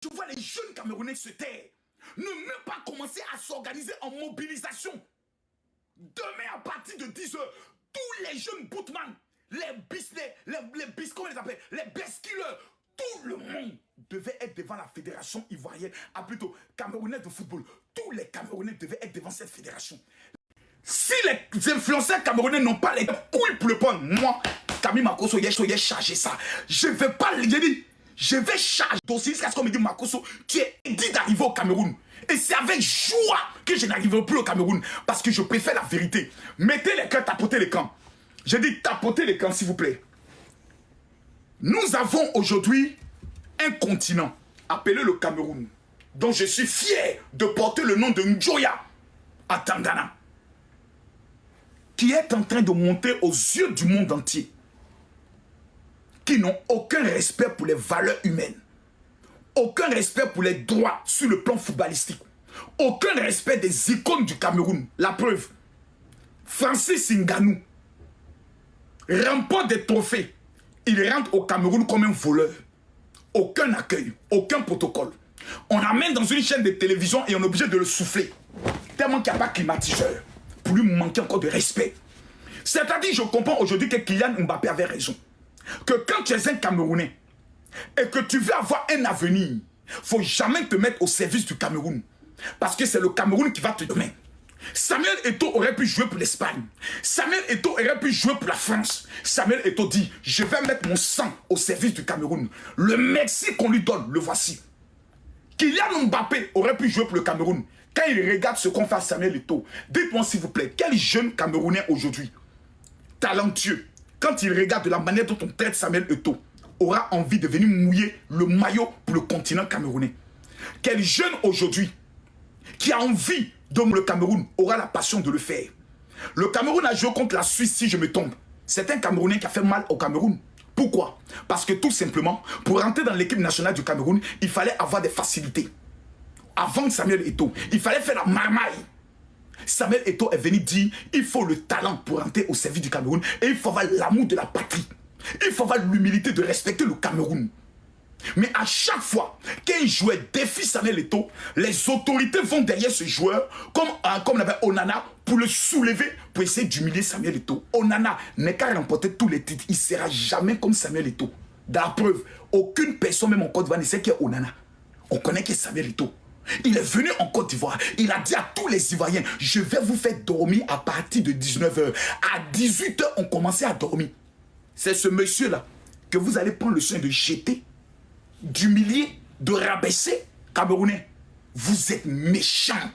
Je vois les jeunes Camerounais se taire. Ne même pas commencer à s'organiser en mobilisation. Demain, à partir de 10 h, tous les jeunes bootman, comment on les appelle, les best-killers, tout le monde devait être devant la fédération ivoirienne, plutôt camerounais de football. Tous les Camerounais devaient être devant cette fédération. Si les influenceurs camerounais n'ont pas les couilles pour le prendre, moi, Camille Makosso, j'ai chargé ça. Je ne vais pas, j'ai dit, je vais charger dossier jusqu'à ce qu'on me dise, Makosso, tu es dit d'arriver au Cameroun. Et c'est avec joie que je n'arriverai plus au Cameroun. Parce que je préfère la vérité. Mettez les cœurs, tapotez les camps. J'ai dit tapotez les camps, s'il vous plaît. Nous avons aujourd'hui un continent appelé le Cameroun, dont je suis fier de porter le nom de Njoya à Tangana, qui est en train de monter aux yeux du monde entier, qui n'ont aucun respect pour les valeurs humaines, aucun respect pour les droits sur le plan footballistique, aucun respect des icônes du Cameroun. La preuve, Francis Ngannou remporte des trophées, il rentre au Cameroun comme un voleur. Aucun accueil, aucun protocole. On amène dans une chaîne de télévision et on est obligé de le souffler. Tellement qu'il n'y a pas de climatiseur. Pour lui manquer encore de respect. C'est-à-dire, je comprends aujourd'hui que Kylian Mbappé avait raison. Que quand tu es un Camerounais et que tu veux avoir un avenir, il ne faut jamais te mettre au service du Cameroun. Parce que c'est le Cameroun qui va te donner. Samuel Eto'o aurait pu jouer pour l'Espagne. Samuel Eto'o aurait pu jouer pour la France. Samuel Eto'o dit, je vais mettre mon sang au service du Cameroun. Le merci qu'on lui donne, le voici. Kylian Mbappé aurait pu jouer pour le Cameroun. Quand il regarde ce qu'on fait à Samuel Eto'o, dites-moi s'il vous plaît, quel jeune Camerounais aujourd'hui, talentueux, quand il regarde de la manière dont on traite Samuel Eto'o, aura envie de venir mouiller le maillot pour le continent camerounais? Quel jeune aujourd'hui qui a envie de le Cameroun aura la passion de le faire? Le Cameroun a joué contre la Suisse, si je me trompe. C'est un Camerounais qui a fait mal au Cameroun. Pourquoi? Parce que tout simplement, pour rentrer dans l'équipe nationale du Cameroun, il fallait avoir des facilités. Avant Samuel Eto'o, il fallait faire la marmaille. Samuel Eto'o est venu dire, il faut le talent pour rentrer au service du Cameroun et il faut avoir l'amour de la patrie. Il faut avoir l'humilité de respecter le Cameroun. Mais à chaque fois qu'un joueur défie Samuel Eto'o, les autorités vont derrière ce joueur, comme on appelle Onana, pour le soulever, pour essayer d'humilier Samuel Eto'o. Onana n'est qu'à remporter tous les titres. Il ne sera jamais comme Samuel Eto'o. Dans la preuve, aucune personne, même en Côte d'Ivoire, ne sait qui est Onana. On connaît qui est Samuel Eto'o. Il est venu en Côte d'Ivoire. Il a dit à tous les Ivoiriens, je vais vous faire dormir à partir de 19 h. À 18 h, on commençait à dormir. C'est ce monsieur-là que vous allez prendre le soin de jeter, d'humilier, de rabaisser. Camerounais, vous êtes méchants.